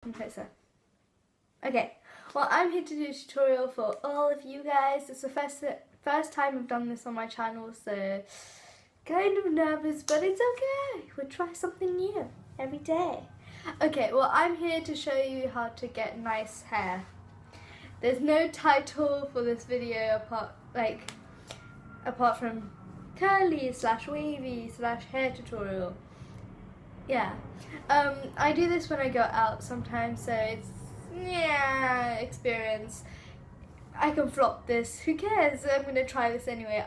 Closer. Okay, well, I'm here to do a tutorial for all of you guys. It's the first time I've done this on my channel, so kind of nervous, but it's okay. We'll try something new every day. Okay, well, I'm here to show you how to get nice hair. There's no title for this video apart from curly/wavy/hair tutorial. Yeah, I do this when I go out sometimes, so it's, yeah, experience. I can flop this, who cares, I'm going to try this anyway.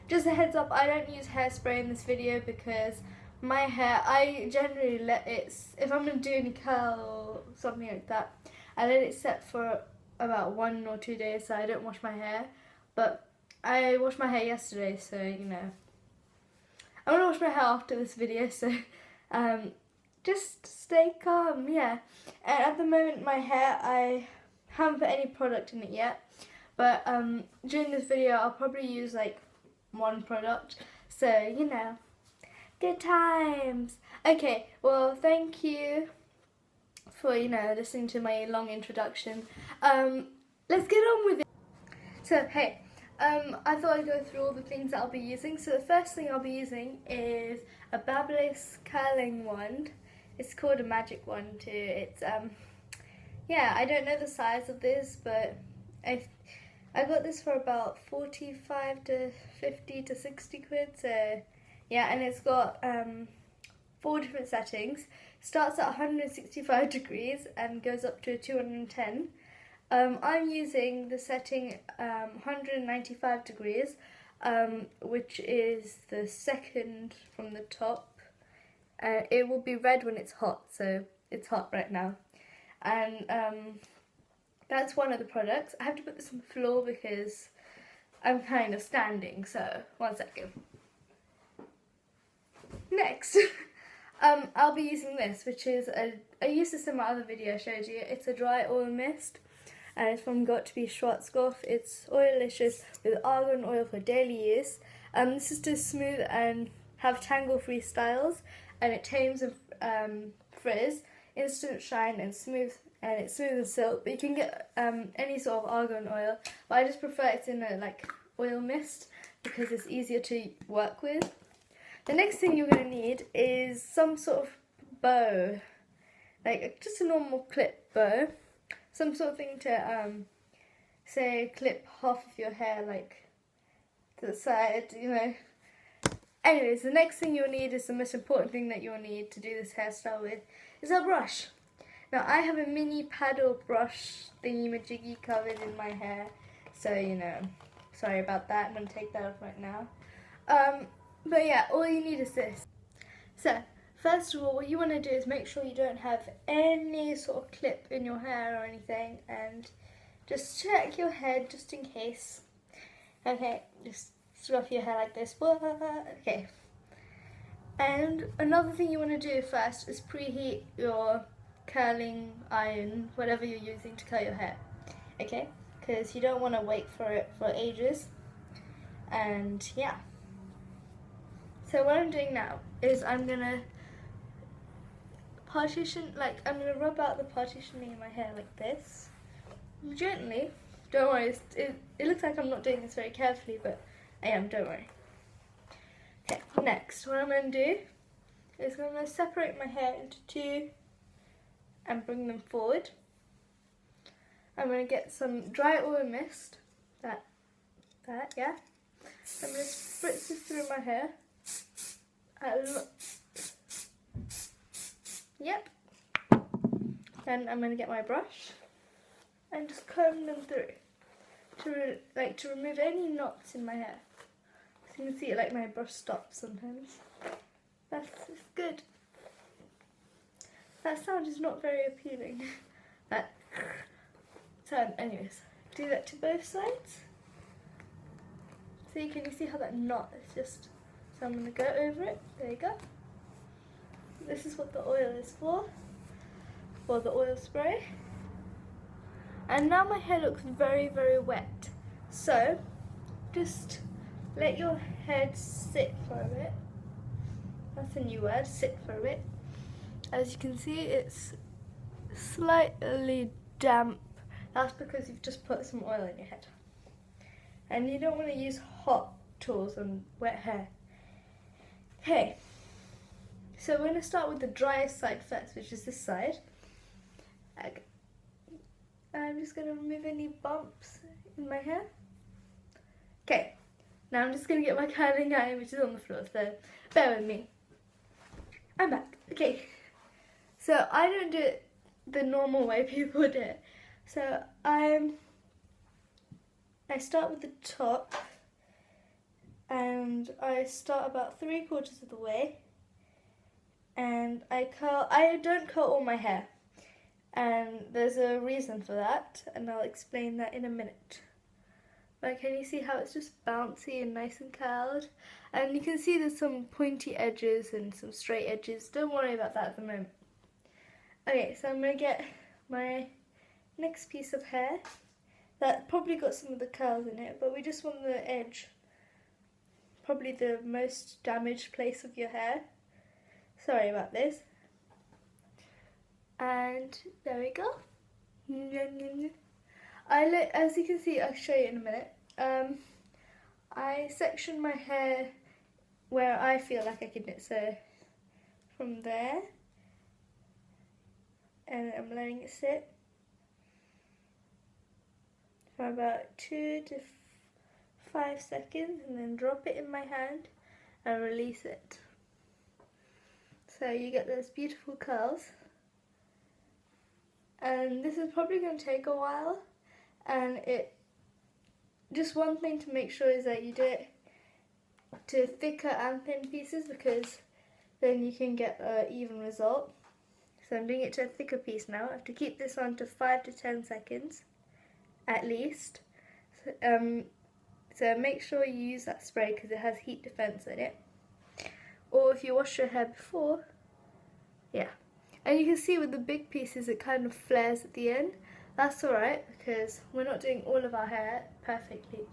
Just a heads up, I don't use hairspray in this video because my hair, I generally let it, if I'm going to do any curl or something like that, I let it set for about 1 or 2 days, so I don't wash my hair. But I washed my hair yesterday, so you know. I'm going to wash my hair after this video, so just stay calm, yeah. And at the moment my hair, I haven't put any product in it yet, but during this video I'll probably use like 1 product, so you know, good times. Okay, well, thank you for, you know, listening to my long introduction. Let's get on with it. So hey, I thought I'd go through all the things that I'll be using. So the first thing I'll be using is a Babyliss curling wand. It's called a magic wand too. It's yeah, I don't know the size of this, but I got this for about 45 to 50 to 60 quid. So yeah, and it's got 4 different settings. Starts at 165 degrees and goes up to 210. I'm using the setting 195 degrees, which is the second from the top. It will be red when it's hot, so it's hot right now. And that's one of the products. I have to put this on the floor because I'm kind of standing, so 1 second. Next, I'll be using this, which is I used this in my other video I showed you. It's a dry oil mist. And it's from Got2B Schwarzkopf. It's oil-licious with argan oil for daily use. This is to smooth and have tangle-free styles, and it tames and frizz, instant shine and smooth, and it's smooth as silk. But you can get any sort of argan oil, but I just prefer it's in a like oil mist because it's easier to work with. The next thing you're going to need is some sort of bow, like just a normal clip bow. Some sort of thing to, say, clip half of your hair, like, to the side, you know. Anyways, the next thing you'll need is the most important thing that you'll need to do this hairstyle with, is a brush. Now, I have a mini paddle brush thingy-majiggy covered in my hair, so, you know, sorry about that, I'm going to take that off right now. But yeah, all you need is this. So, first of all, what you want to do is make sure you don't have any sort of clip in your hair or anything, and just check your head just in case. Okay, just fluff your hair like this. Okay. And another thing you want to do first is preheat your curling iron, whatever you're using to curl your hair. Okay? Because you don't want to wait for it for ages. And yeah. So what I'm doing now is I'm going to I'm going to rub out the partitioning in my hair like this. Gently. Don't worry, it looks like I'm not doing this very carefully, but I am, don't worry. Okay, next, what I'm going to do is I'm going to separate my hair into 2 and bring them forward. I'm going to get some dry oil mist, that, yeah. I'm going to spritz this through my hair. Yep. Then I'm going to get my brush and just comb them through to remove any knots in my hair. So you can see like my brush stops sometimes. That's good. That sound is not very appealing. That sound, anyways. Do that to both sides. So can you see how that knot is just, so I'm going to go over it. There you go. This is what the oil is for the oil spray. And now my hair looks very, very wet. So, just let your head sit for a bit. That's a new word, sit for a bit. As you can see, it's slightly damp. That's because you've just put some oil in your head. And you don't want to use hot tools on wet hair. Okay, so we're going to start with the driest side first, which is this side. Okay. I'm just going to remove any bumps in my hair. Okay, now I'm just going to get my curling iron, which is on the floor, so bear with me. I'm back. Okay, so I don't do it the normal way people do it. So I start with the top, and I start about 3/4 of the way, and I don't curl all my hair, and there's a reason for that, and I'll explain that in a minute. But can you see how it's just bouncy and nice and curled? And you can see there's some pointy edges and some straight edges. Don't worry about that at the moment. Okay, so I'm going to get my next piece of hair that probably got some of the curls in it, but we just want the edge, probably the most damaged place of your hair. Sorry about this. And there we go. As you can see, I'll show you in a minute. I section my hair where I feel like I can do it. So from there, and I'm letting it sit for about 2 to 5 seconds, and then drop it in my hand and release it. So you get those beautiful curls. And this is probably going to take a while, and just one thing to make sure is that you do it to thicker and thin pieces, because then you can get an even result. So I'm doing it to a thicker piece now. I have to keep this on to 5 to 10 seconds at least. So make sure you use that spray because it has heat defense in it. Or if you wash your hair before, yeah. And you can see with the big pieces it kind of flares at the end. That's alright because we're not doing all of our hair perfectly.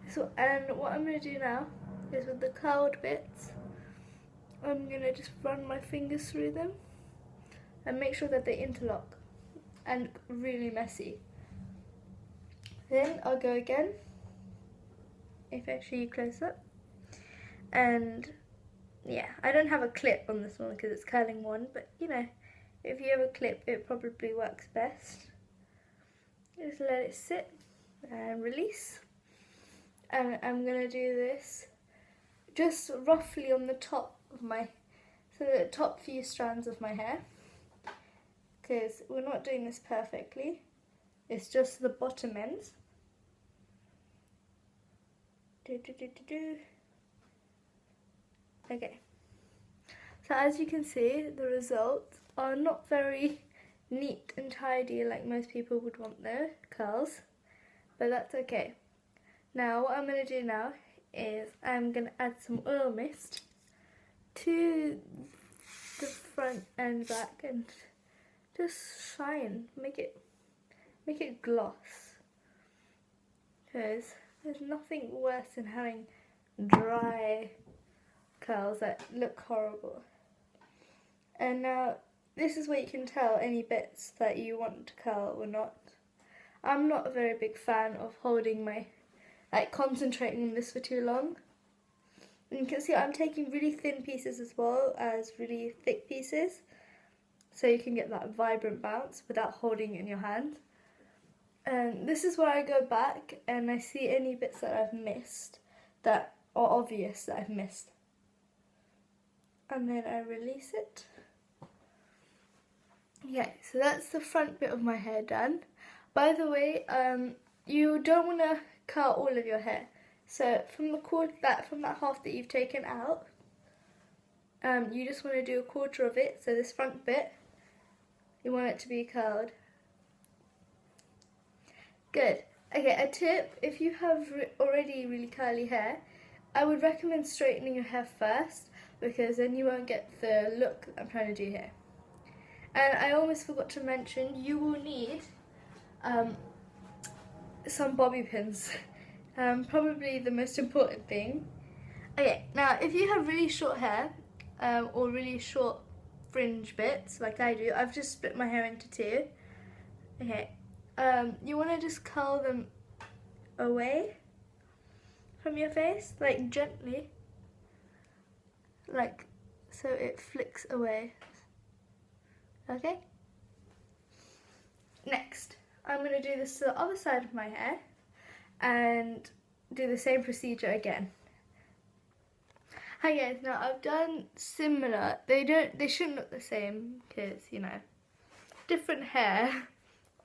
So, and what I'm going to do now is with the curled bits, I'm going to just run my fingers through them and make sure that they interlock and look really messy. Then I'll go again, if I show you close up, and yeah, I don't have a clip on this one because it's curling one, but you know, if you have a clip it probably works best. Just let it sit and release. And I'm going to do this just roughly on the top of the top few strands of my hair, because we're not doing this perfectly, it's just the bottom ends. Okay, so as you can see, the results are not very neat and tidy like most people would want their curls, but that's okay. Now what I'm going to do now is I'm going to add some oil mist to the front and back and just shine, make it gloss, because there's nothing worse than having dry curls that look horrible. And now this is where you can tell any bits that you want to curl or not. I'm not a very big fan of holding my, concentrating on this for too long. And you can see I'm taking really thin pieces as well as really thick pieces, so you can get that vibrant bounce without holding it in your hand. And this is where I go back and I see any bits that I've missed that are obvious that I've missed. And then I release it. Okay, so that's the front bit of my hair done. By the way, you don't want to curl all of your hair. So from that half that you've taken out, you just want to do 1/4 of it. So this front bit, you want it to be curled. Good. Okay, a tip: if you have already really curly hair, I would recommend straightening your hair first, because then you won't get the look I'm trying to do here. And I almost forgot to mention, you will need some bobby pins. Probably the most important thing. Okay, now if you have really short hair or really short fringe bits like I do. I've just split my hair into two. Okay, you want to just curl them away from your face, like gently, like so it flicks away. Okay? Next, I'm going to do this to the other side of my hair and do the same procedure again. Hi guys, now I've done similar. They shouldn't look the same because, you know, different hair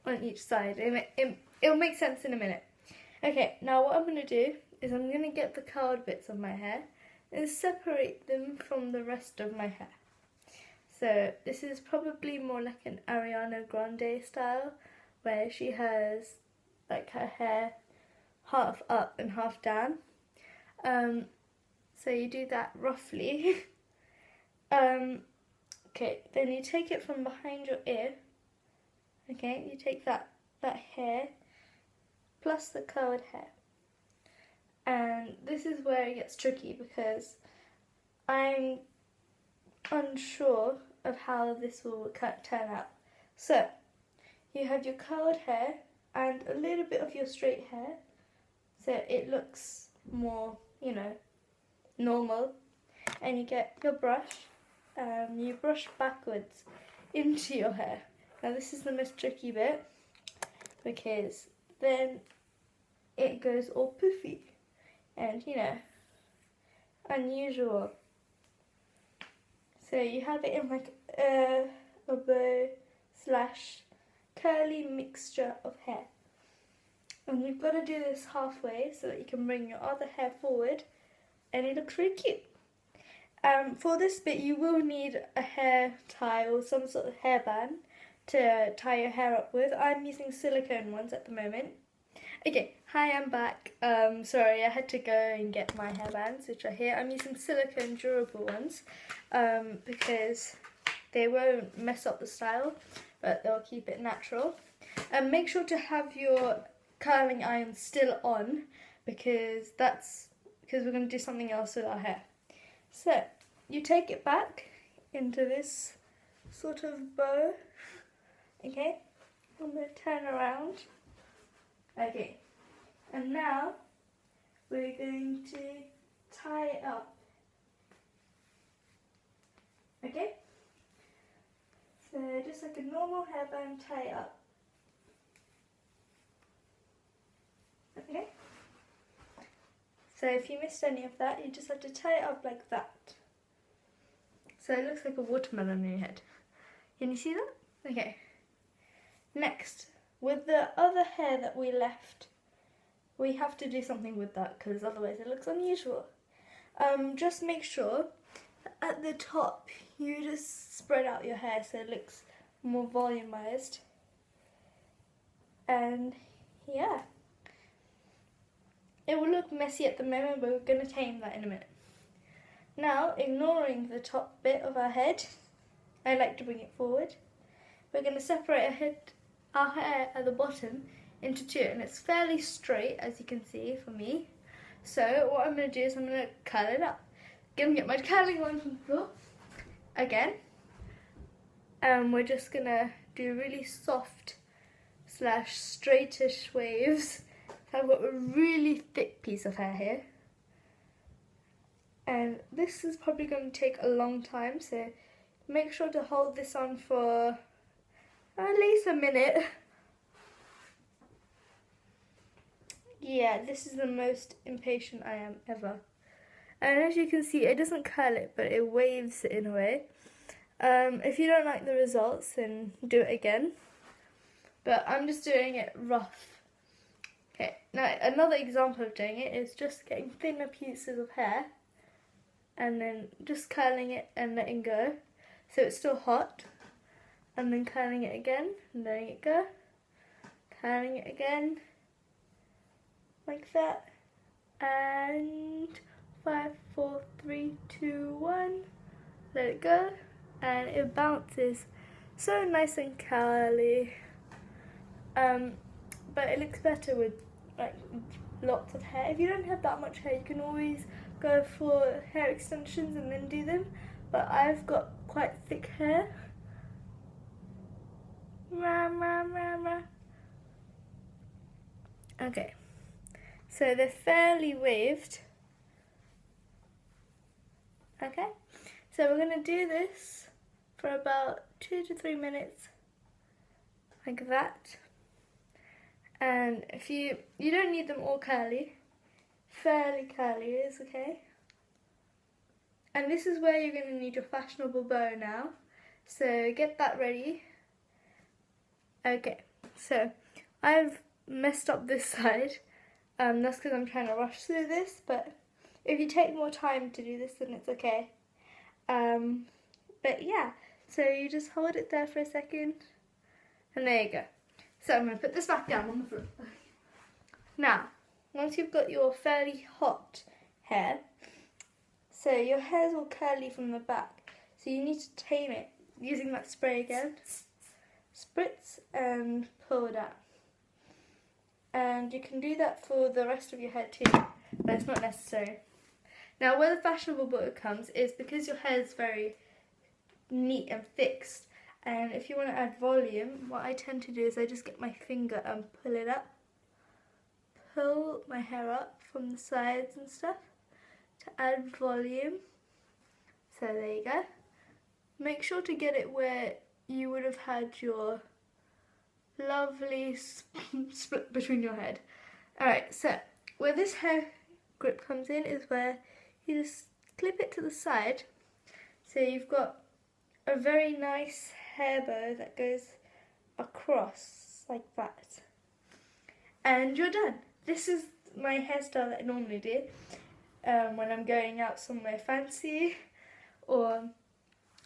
on each side. It'll make sense in a minute. Okay, now what I'm going to do is I'm going to get the curled bits of my hair and separate them from the rest of my hair. So this is probably more like an Ariana Grande style, where she has like her hair half up and half down. So you do that roughly. Okay, then you take it from behind your ear. Okay, you take that hair plus the curled hair. And this is where it gets tricky because I'm unsure of how this will turn out. So, you have your curled hair and a little bit of your straight hair, so it looks more, you know, normal. And you get your brush, you brush backwards into your hair. Now this is the most tricky bit because then it goes all poofy and, you know, unusual. So you have it in like a bow slash curly mixture of hair. And you've got to do this halfway so that you can bring your other hair forward and it looks really cute. For this bit you will need a hair tie or some sort of hairband to tie your hair up with. I'm using silicone ones at the moment. Okay, hi, I'm back. Sorry, I had to go and get my hairbands, which are here. I'm using silicone durable ones because they won't mess up the style, but they'll keep it natural. Make sure to have your curling iron still on because we're going to do something else with our hair. So, you take it back into this sort of bow. Okay, I'm going to turn around. Okay, and now we're going to tie it up. Okay, so just like a normal hairband, tie it up. Okay, so if you missed any of that, you just have to tie it up like that. So it looks like a watermelon on your head. Can you see that? Okay, next, with the other hair that we left, we have to do something with that because otherwise it looks unusual. Just make sure that at the top you just spread out your hair so it looks more volumized. And yeah, it will look messy at the moment, but we're going to tame that in a minute. Now, ignoring the top bit of our head, I like to bring it forward. We're going to separate our hair at the bottom into two, and it's fairly straight, as you can see for me. So what I'm going to do is I'm going to curl it up. Going to get my curling one from the floor again, and we're just going to do really soft slash straightish waves. So I've got a really thick piece of hair here, and this is probably going to take a long time, so make sure to hold this on for at least a minute. Yeah, this is the most impatient I am ever. And as you can see, it doesn't curl it, but it waves it in a way. If you don't like the results, then do it again. But I'm just doing it rough. Okay, now another example of doing it is just getting thinner pieces of hair and then just curling it and letting go so it's still hot, and then curling it again and letting it go, curling it again like that, and 5, 4, 3, 2, 1, let it go, and it bounces so nice and curly. But it looks better with like lots of hair. If you don't have that much hair, you can always go for hair extensions and then do them, but I've got quite thick hair. Okay, so they're fairly waved. Okay, so we're going to do this for about 2 to 3 minutes, like that. And if you don't need them all curly, fairly curly is okay. And this is where you're going to need your fashionable bow now, so get that ready. Okay, so I've messed up this side, that's because I'm trying to rush through this, but if you take more time to do this then it's okay. But yeah, so you just hold it there for a second, and there you go. So I'm going to put this back down on the floor. Now, once you've got your fairly hot hair, so your hair's all curly from the back, so you need to tame it using that spray again. Spritz and pull it out. And you can do that for the rest of your hair too, but it's not necessary. Now where the fashionable bow comes is because your hair is very neat and fixed, and if you want to add volume, what I tend to do is I just get my finger and pull it up. Pull my hair up from the sides and stuff to add volume. So there you go. Make sure to get it where you would have had your lovely split between your head. Alright, so where this hair grip comes in is where you just clip it to the side, so you've got a very nice hair bow that goes across like that, and you're done. This is my hairstyle that I normally do when I'm going out somewhere fancy, or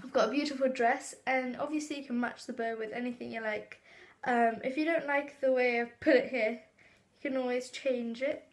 I've got a beautiful dress, and obviously you can match the bow with anything you like. If you don't like the way I've put it here, you can always change it.